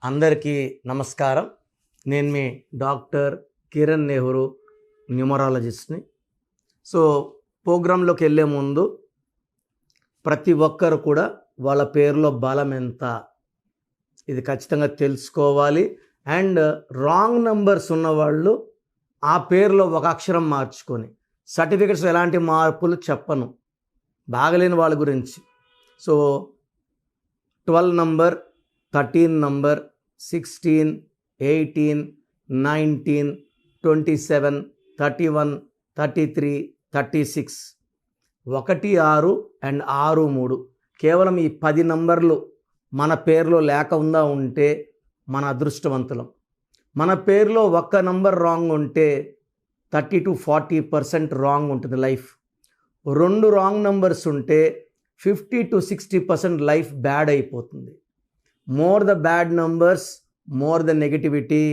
అందరికీ నమస్కారం. నేను మీ డాక్టర్ కిరణ్ నెహ్రూ, న్యూమరాలజిస్ట్ని. సో ప్రోగ్రాంలోకి వెళ్ళే ముందు ప్రతి ఒక్కరు కూడా వాళ్ళ పేరులో బలం ఎంత ఇది ఖచ్చితంగా తెలుసుకోవాలి. అండ్ రాంగ్ నంబర్స్ ఉన్నవాళ్ళు ఆ పేరులో ఒక అక్షరం మార్చుకొని, సర్టిఫికెట్స్ ఎలాంటి మార్పులు చెప్పను బాగలేని వాళ్ళ గురించి. సో 12 నంబర్, 13 నంబర్, 16, 18, 19, 27, 31, 33, 36, 1, 6 అండ్ 6, 3 కేవలం ఈ 10 నంబర్లు మన పేరులో లేకుండా ఉంటే మన అదృష్టవంతులం. మన పేరులో ఒక్క నంబర్ రాంగ్ ఉంటే 30 to 40% రాంగ్ ఉంటుంది లైఫ్. 2 రాంగ్ నంబర్స్ ఉంటే 50 to 60% లైఫ్ బ్యాడ్ అయిపోతుంది. More the bad numbers, more the negativity.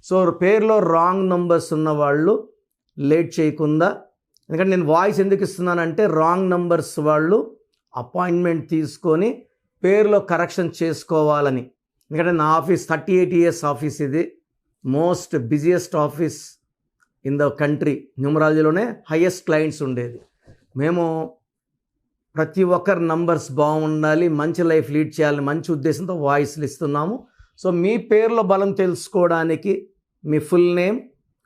So పేరులో రాంగ్ నంబర్స్ ఉన్నవాళ్ళు లేట్ చేయకుండా, ఎందుకంటే నేను వాయిస్ ఎందుకు ఇస్తున్నానంటే రాంగ్ నంబర్స్ వాళ్ళు అపాయింట్మెంట్ తీసుకొని పేరులో కరెక్షన్ చేసుకోవాలని. ఎందుకంటే నా ఆఫీస్ 38 years ఆఫీస్, ఇది most busiest office in the country. న్యూమరాలజీలోనే హైయెస్ట్ క్లయింట్స్ ఉండేది. మేము ప్రతి ఒక్కరి నంబర్స్ బాగుండాలి, మంచి లైఫ్ లీడ్ చేయాలని మంచి ఉద్దేశంతో వాయిస్లు ఇస్తున్నాము. సో మీ పేర్లో బలం తెలుసుకోవడానికి మీ full name,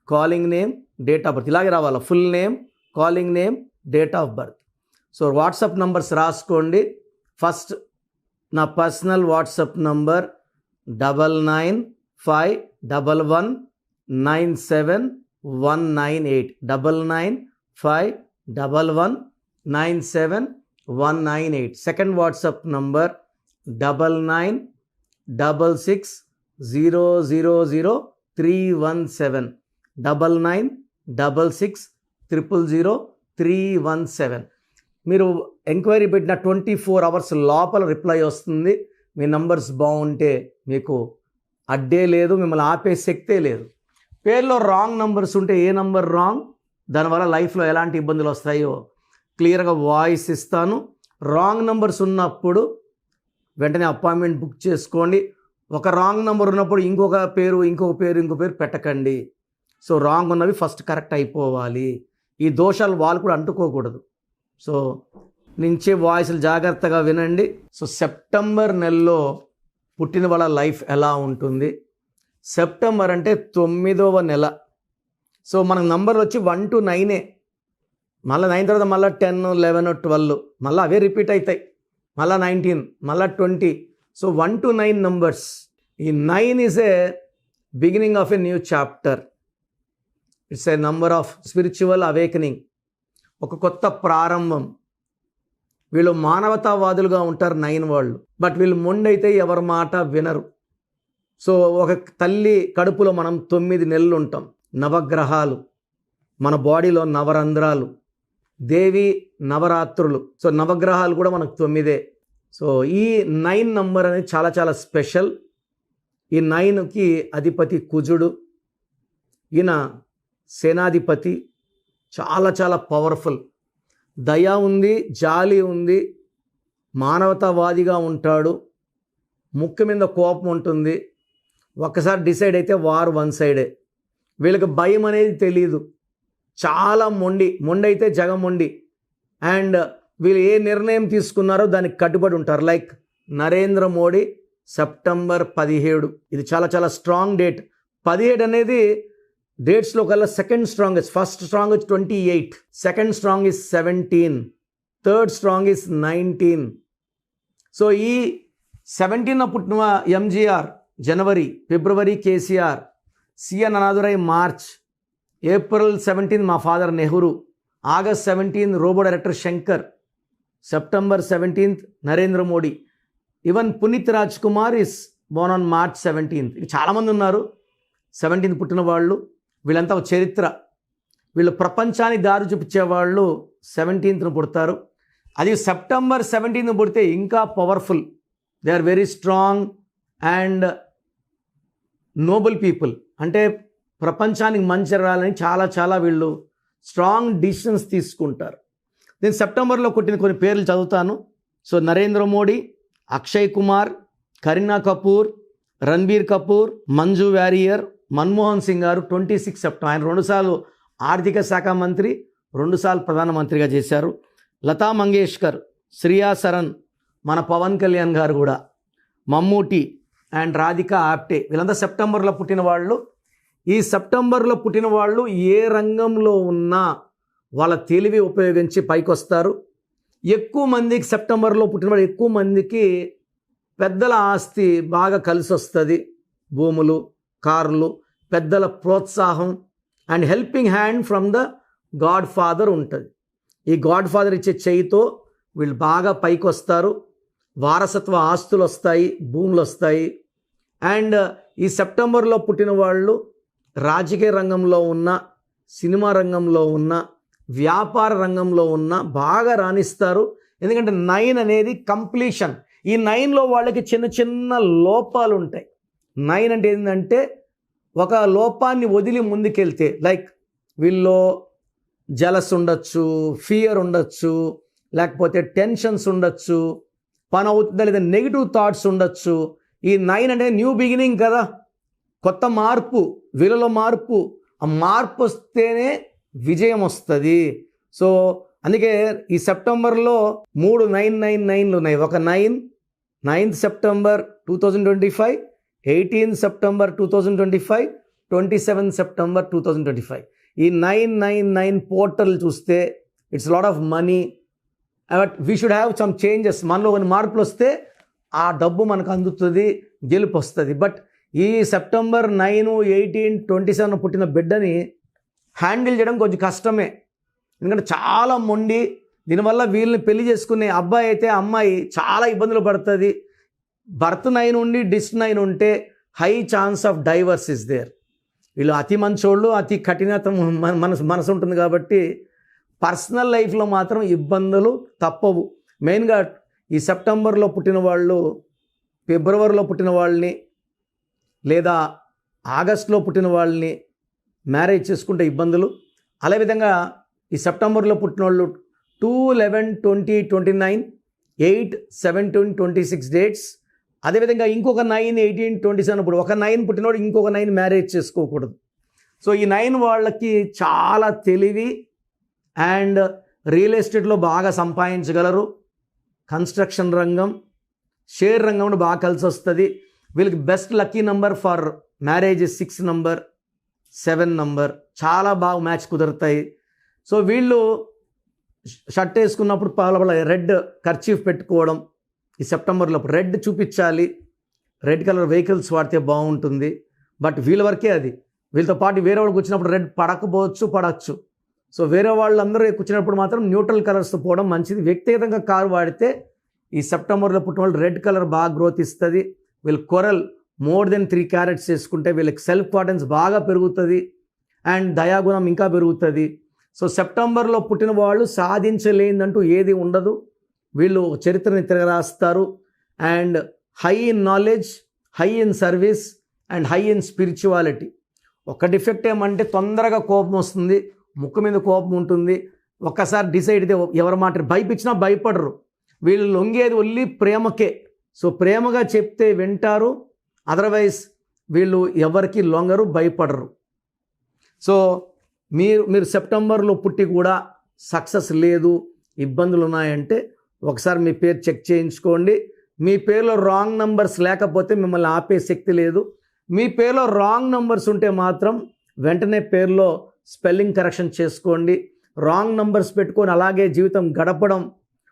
calling name, date of birth ఇలాగే రావాలి. Full name, calling name, date of birth. So WhatsApp numbers రాసుకోండి. ఫస్ట్ నా personal WhatsApp number 9951197198 9951197198. Second WhatsApp number 9966000317 9966000317. మీరు ఎంక్వైరీ పెట్టిన 24 hours లోపల రిప్లై వస్తుంది. మీ నంబర్స్ బాగుంటే మీకు అడ్డే లేదు, మిమ్మల్ని ఆపే శక్తే లేదు. పేర్లో రాంగ్ నంబర్స్ ఉంటే ఏ నంబర్ రాంగ్, దానివల్ల లైఫ్లో ఎలాంటి ఇబ్బందులు వస్తాయో క్లియర్గా వాయిస్ ఇస్తాను. రాంగ్ నంబర్స్ ఉన్నప్పుడు వెంటనే అపాయింట్మెంట్ బుక్ చేసుకోండి. ఒక రాంగ్ నెంబర్ ఉన్నప్పుడు ఇంకొక పేరు పెట్టకండి. సో రాంగ్ ఉన్నవి ఫస్ట్ కరెక్ట్ అయిపోవాలి. ఈ దోషాలు వాళ్ళు కూడా అంటుకోకూడదు. సో నుంచే వాయిస్లు జాగ్రత్తగా వినండి. సో సెప్టెంబర్ నెలలో పుట్టిన వాళ్ళ లైఫ్ ఎలా ఉంటుంది? సెప్టెంబర్ అంటే 9వ నెల. సో మనకు నంబర్ వచ్చి 1 to 9. మళ్ళీ 9 తర్వాత మళ్ళీ 10, 11, 12 మళ్ళీ అవే రిపీట్ అవుతాయి. మళ్ళీ 19, మళ్ళీ 20. So 1 to 9 numbers. ఈ 9 is a beginning of a new chapter. It's a number of spiritual awakening, ఒక కొత్త ప్రారంభం. వీళ్ళు మానవతావాదులుగా ఉంటారు 9 వాళ్ళు. బట్ వీళ్ళు మొండైతే ఎవరి మాట వినరు. సో ఒక తల్లి కడుపులో మనం 9 నెలలు ఉంటాం. నవగ్రహాలు, మన బాడీలో నవరంధ్రాలు, దేవి నవరాత్రులు. సో నవగ్రహాలు కూడా మనకు 9. సో ఈ 9 నంబర్ అనేది చాలా చాలా స్పెషల్. ఈ 9కి అధిపతి కుజుడు. ఈయన సేనాధిపతి, చాలా చాలా పవర్ఫుల్. దయ ఉంది, జాలి ఉంది, మానవతావాదిగా ఉంటాడు, ముక్కు మీద కోపం ఉంటుంది. ఒక్కసారి డిసైడ్ అయితే వారు వన్ సైడే. వీళ్ళకి భయం అనేది తెలియదు, చాలా మొండి అయితే జగమొండి. అండ్ వీళ్ళు ఏ నిర్ణయం తీసుకున్నారో దానికి కట్టుబడి ఉంటారు. Like Narendra Modi September 17. ఇది చాలా చాలా స్ట్రాంగ్ డేట్. 17 అనేది డేట్స్లో కల్లా second strongest. First strong 28, second strong is 17, third strong is 19. So ఈ 17న పుట్టిన ఎంజీఆర్ జనవరి, ఫిబ్రవరి కేసీఆర్, సిఎన్ అనాదురై మార్చ్, ఏప్రిల్ 17 మా father Nehru, August 17 Robo director Shankar, September 17 Narendra Modi. Even Puneeth Raj Kumar is born on March 17. చాలామంది ఉన్నారు 17 పుట్టిన వాళ్ళు. వీళ్ళంతా ఒక చరిత్ర. వీళ్ళు ప్రపంచానికి దారి చూపించేవాళ్ళు 17న పుడతారు. అది సెప్టెంబర్ 17 పుడితే ఇంకా powerful. They are very strong and noble people. అంటే ప్రపంచానికి మంచి జరగాలని చాలా చాలా వీళ్ళు స్ట్రాంగ్ డిసిషన్స్ తీసుకుంటారు. నేను సెప్టెంబర్లో కొట్టిన కొన్ని పేర్లు చదువుతాను. సో నరేంద్ర మోడీ, అక్షయ్ కుమార్, కరీనా కపూర్, రణబీర్ కపూర్, మంజు వారియర్, మన్మోహన్ సింగ్ గారు 26 సెప్టెంబర్. ఆయన 2 సార్లు ఆర్థిక శాఖ మంత్రి, 2 సార్లు ప్రధానమంత్రిగా చేశారు. లతా మంగేష్కర్, శ్రియా సరన్, మన పవన్ కళ్యాణ్ గారు కూడా, మమ్మూటి అండ్ రాధికా ఆప్టే, వీళ్ళంతా సెప్టెంబర్లో పుట్టిన వాళ్ళు. ఈ సెప్టెంబర్లో పుట్టిన వాళ్ళు ఏ రంగంలో ఉన్నా వాళ్ళ తెలివి ఉపయోగించి పైకి వస్తారు. ఎక్కువ మందికి సెప్టెంబర్లో పుట్టిన వాళ్ళు ఎక్కువ మందికి పెద్దల ఆస్తి బాగా కలిసి వస్తుంది. భూములు, కార్లు, పెద్దల ప్రోత్సాహం and helping hand from the God father ఉంటుంది. ఈ గాడ్ ఫాదర్ ఇచ్చే చేయితో వీళ్ళు బాగా పైకి వస్తారు. వారసత్వ ఆస్తులు వస్తాయి, భూములు వస్తాయి. అండ్ ఈ సెప్టెంబర్లో పుట్టిన వాళ్ళు రాజకీయ రంగంలో ఉన్న, సినిమా రంగంలో ఉన్న, వ్యాపార రంగంలో ఉన్న బాగా రాణిస్తారు. ఎందుకంటే 9 అనేది కంప్లీషన్. ఈ 9లో వాళ్ళకి చిన్న చిన్న లోపాలు ఉంటాయి. 9 అంటే ఏంటంటే ఒక లోపాన్ని వదిలి ముందుకెళ్తే, లైక్ వీళ్ళు జలస్ ఉండొచ్చు, ఫియర్ ఉండొచ్చు, లేకపోతే టెన్షన్స్ ఉండొచ్చు, పని అవుతుందా లేదా నెగిటివ్ థాట్స్ ఉండొచ్చు. ఈ 9 అంటే న్యూ బిగినింగ్ కదా, కొత్త మార్పు, వీళ్ళలో మార్పు. ఆ మార్పు వస్తేనే విజయం వస్తుంది. సో అందుకే ఈ సెప్టెంబర్లో 3 999లు ఉన్నాయి. ఒక 9th September 2025, 18th September 2025, 27th September 2025. ఈ 999 పోర్టల్ చూస్తే it's lot of money. But we should have some changes. మనలో కొన్ని మార్పులు వస్తే ఆ డబ్బు మనకు అందుతుంది, గెలుపు వస్తుంది. బట్ ఈ సెప్టెంబర్ 9, 18, 27 పుట్టిన బిడ్డని హ్యాండిల్ చేయడం కొంచెం కష్టమే. ఎందుకంటే చాలా మొండి. దీనివల్ల వీళ్ళని పెళ్లి చేసుకునే అబ్బాయి అయితే అమ్మాయి చాలా ఇబ్బందులు పడుతుంది. బర్త్ 9 ఉండి డిస్ 9 ఉంటే high chance of divorce is there. వీళ్ళు అతి మంచోళ్ళు, అతి కఠినత మనసు ఉంటుంది కాబట్టి పర్సనల్ లైఫ్లో మాత్రం ఇబ్బందులు తప్పవు. మెయిన్గా ఈ సెప్టెంబర్లో పుట్టిన వాళ్ళు ఫిబ్రవరిలో పుట్టిన వాళ్ళని లేదా ఆగస్టులో పుట్టిన వాళ్ళని మ్యారేజ్ చేసుకుంటే ఇబ్బందులు. అదేవిధంగా ఈ సెప్టెంబర్లో పుట్టిన వాళ్ళు 2/11/2029, 8/17/26 డేట్స్. అదేవిధంగా ఇంకొక 9/18/27. ఇప్పుడు ఒక 9 పుట్టినవాడు ఇంకొక 9 మ్యారేజ్ చేసుకోకూడదు. సో ఈ 9 వాళ్ళకి చాలా తెలివి అండ్ రియల్ ఎస్టేట్లో బాగా సంపాదించగలరు. కన్స్ట్రక్షన్ రంగం, షేర్ రంగంలో బాగా కలిసి వస్తుంది. వీళ్ళకి best lucky number for marriage 6 number, 7 number. చాలా బాగా మ్యాచ్ కుదురుతాయి. సో వీళ్ళు షర్ట్ వేసుకున్నప్పుడు పాల రెడ్ కర్చీఫ్ పెట్టుకోవడం. ఈ సెప్టెంబర్లో రెడ్ చూపించాలి. రెడ్ కలర్ వెహికల్స్ వాడితే బాగుంటుంది. బట్ వీళ్ళ వరకే అది. వీళ్ళతో పాటు వేరే వాళ్ళకి వచ్చినప్పుడు రెడ్ పడచ్చు. సో వేరే వాళ్ళందరూ కూర్చున్నప్పుడు మాత్రం న్యూట్రల్ కలర్స్తో పోవడం మంచిది. వ్యక్తిగతంగా కారు వాడితే ఈ సెప్టెంబర్లో పుట్టిన వాళ్ళు రెడ్ కలర్ బాగా గ్రోత్ ఇస్తుంది. వీళ్ళు కొరల్ మోర్ దెన్ 3 క్యారెట్స్ చేసుకుంటే వీళ్ళకి సెల్ఫ్ కాన్ఫిడెన్స్ బాగా పెరుగుతుంది అండ్ దయాగుణం ఇంకా పెరుగుతుంది. సో సెప్టెంబర్లో పుట్టిన వాళ్ళు సాధించలేదంటూ ఏది ఉండదు. వీళ్ళు చరిత్రని తిరగరాస్తారు. And high in knowledge, high in service and high in spirituality. ఒక డిఫెక్ట్ ఏమంటే తొందరగా కోపం వస్తుంది, ముక్కు మీద కోపం ఉంటుంది. ఒక్కసారి డిసైడ్ అయితే ఎవరి మాట భయపించినా భయపడరు. వీళ్ళు లొంగేది ఒళ్ళి ప్రేమకే. సో ప్రేమగా చెప్తే వింటారు. అదర్వైజ్ వీళ్ళు ఎవరికి లొంగరు, భయపడరు. సో మీరు సెప్టెంబర్లో పుట్టి కూడా సక్సెస్ లేదు, ఇబ్బందులు ఉన్నాయంటే ఒకసారి మీ పేరు చెక్ చేయించుకోండి. మీ పేరులో రాంగ్ నంబర్స్ లేకపోతే మిమ్మల్ని ఆపే శక్తి లేదు. మీ పేరులో రాంగ్ నంబర్స్ ఉంటే మాత్రం వెంటనే పేరులో స్పెల్లింగ్ కరెక్షన్ చేసుకోండి. రాంగ్ నంబర్స్ పెట్టుకొని అలాగే జీవితం గడపడం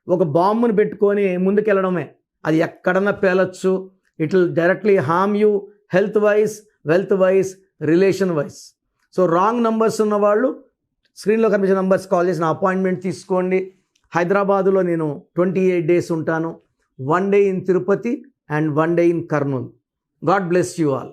ఒక బాంబుని పెట్టుకొని ముందుకెళ్ళడమే. అది ఎక్కడన్నా పేలొచ్చు. It will directly harm you health wise, wealth wise, relation wise. So wrong numbers ఉన్నవాళ్ళు స్క్రీన్లో కనిపించే నంబర్స్ కాల్ చేసి నా అపాయింట్మెంట్ తీసుకోండి. హైదరాబాదులో నేను 28 days ఉంటాను. 1 day in Tirupati and 1 day in Kurnool. God bless you all.